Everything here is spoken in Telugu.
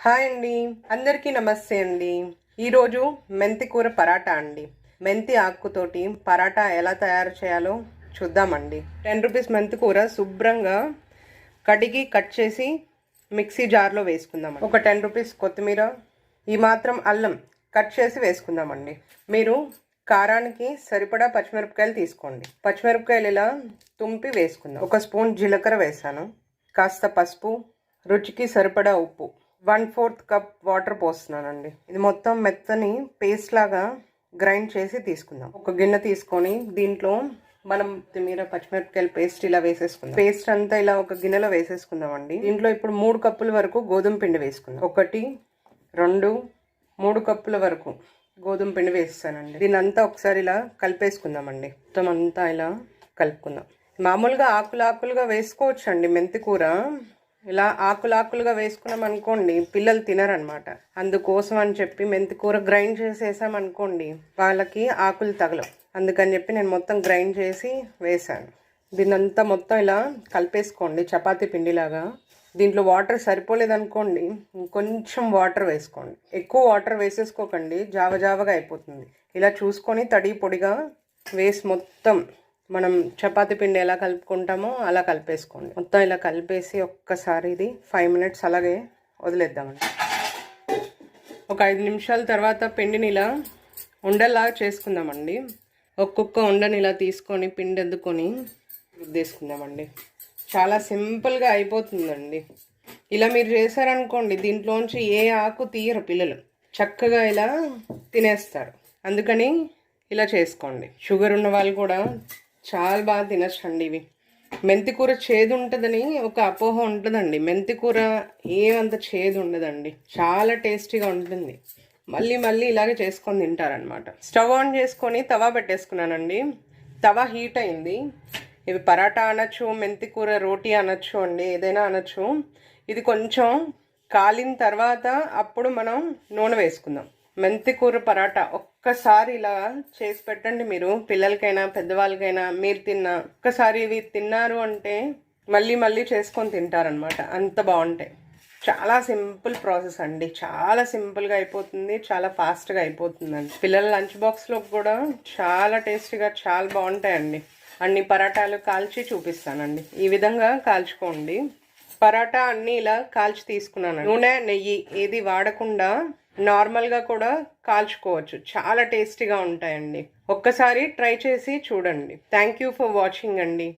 హాయ్ అండి, అందరికీ నమస్తే అండి. ఈరోజు మెంతి కూర పరాటా అండి. మెంతి ఆకుతోటి పరాటా ఎలా తయారు చేయాలో చూద్దామండి. 10 రూపీస్ మెంతి కూర శుభ్రంగా కడిగి కట్ చేసి మిక్సీ జార్లో వేసుకుందాం. ఒక 10 రూపీస్ కొత్తిమీర, ఈ మాత్రం అల్లం కట్ చేసి వేసుకుందామండి. మీరు కారానికి సరిపడా పచ్చిమిరపకాయలు తీసుకోండి. పచ్చిమిరపకాయలు ఇలా తుంపి వేసుకుందాం. ఒక స్పూన్ జీలకర్ర వేసాను, కాస్త పసుపు, రుచికి సరిపడా ఉప్పు, 1/4 కప్ వాటర్ పోస్తున్నానండి. ఇది మొత్తం మెత్తని పేస్ట్ లాగా గ్రైండ్ చేసి తీసుకుందాం. ఒక గిన్నె తీసుకొని దీంట్లో మనం కొత్తిమీర పచ్చిమిరపకాయల పేస్ట్ ఇలా వేసేసుకుందాం. పేస్ట్ అంతా ఇలా ఒక గిన్నెలో వేసేసుకుందాం అండి. దీంట్లో ఇప్పుడు 3 కప్పుల వరకు గోధుమ పిండి వేసుకుందాం. 1, 2, 3 కప్పుల వరకు గోధుమ పిండి వేస్తానండి. దీని అంతా ఒకసారి ఇలా కలిపేసుకుందామండి. మొత్తం అంతా ఇలా కలుపుకుందాం. మామూలుగా ఆకులుగా వేసుకోవచ్చు అండి మెంతి కూర. ఇలా ఆకులుగా వేసుకున్నాం అనుకోండి, పిల్లలు తినరనమాట. అందుకోసం అని చెప్పి మెంతి కూర గ్రైండ్ చేసేసాం అనుకోండి, వాళ్ళకి ఆకులు తగలవు. అందుకని చెప్పి నేను మొత్తం గ్రైండ్ చేసి వేసాను. దీన్నంతా మొత్తం ఇలా కలిపేసుకోండి చపాతీ పిండిలాగా. దీంట్లో వాటర్ సరిపోలేదనుకోండి, కొంచెం వాటర్ వేసుకోండి. ఎక్కువ వాటర్ వేసేసుకోకండి, జావగా అయిపోతుంది. ఇలా చూసుకొని తడి పొడిగా వేసి మొత్తం మనం చపాతీ పిండి ఎలా కలుపుకుంటామో అలా కలిపేసుకోండి. మొత్తం ఇలా కలిపేసి ఒక్కసారి ఇది 5 మినిట్స్ అలాగే వదిలేద్దామండి. ఒక 5 నిమిషాల తర్వాత పిండిని ఇలా ఉండలాగా చేసుకుందామండి. ఒక్కొక్క ఉండని ఇలా తీసుకొని పిండి ఎద్దుకొని రుద్దేసుకుందామండి. చాలా సింపుల్గా అయిపోతుందండి. ఇలా మీరు చేశారనుకోండి, దీంట్లోంచి ఏ ఆకు తీయరు పిల్లలు, చక్కగా ఇలా తినేస్తారు. అందుకని ఇలా చేసుకోండి. షుగర్ ఉన్న వాళ్ళు కూడా చాలా బాగా తినచ్చండి ఇవి. మెంతి కూర చేదు ఉంటుందని ఒక అపోహ ఉంటుందండి. మెంతి కూర ఏమంత చేదు ఉండదండి, చాలా టేస్టీగా ఉంటుంది. మళ్ళీ ఇలాగే చేసుకొని తింటారనమాట. స్టవ్ ఆన్ చేసుకొని తవా పెట్టేసుకున్నానండి. తవా హీట్ అయింది. ఇవి పరాటా అనొచ్చు, మెంతి కూర రోటీ అనొచ్చు అండి, ఏదైనా అనొచ్చు. ఇది కొంచెం కాలిన తర్వాత అప్పుడు మనం నూనె వేసుకుందాం. మెంతి కూర పరాటా ఒక్కసారి ఇలా చేసి పెట్టండి మీరు, పిల్లలకైనా పెద్దవాళ్ళకైనా. మీరు ఒక్కసారి ఇవి తిన్నారు అంటే మళ్ళీ చేసుకొని తింటారనమాట, అంత బాగుంటాయి. చాలా సింపుల్ ప్రాసెస్ అండి, చాలా సింపుల్గా అయిపోతుంది, చాలా ఫాస్ట్గా అయిపోతుందండి. పిల్లల లంచ్ బాక్స్లో కూడా చాలా టేస్టీగా చాలా బాగుంటాయండి. అన్ని పరాటాలు కాల్చి చూపిస్తానండి. ఈ విధంగా కాల్చుకోండి. పరాటా అన్నీ ఇలా కాల్చి తీసుకున్నాను. నూనె నెయ్యి ఏది వాడకుండా నార్మల్గా కూడా కాల్చుకోవచ్చు, చాలా టేస్టీగా ఉంటాయండి. ఒక్కసారి ట్రై చేసి చూడండి. థ్యాంక్ యూ ఫర్ వాచింగ్ అండి.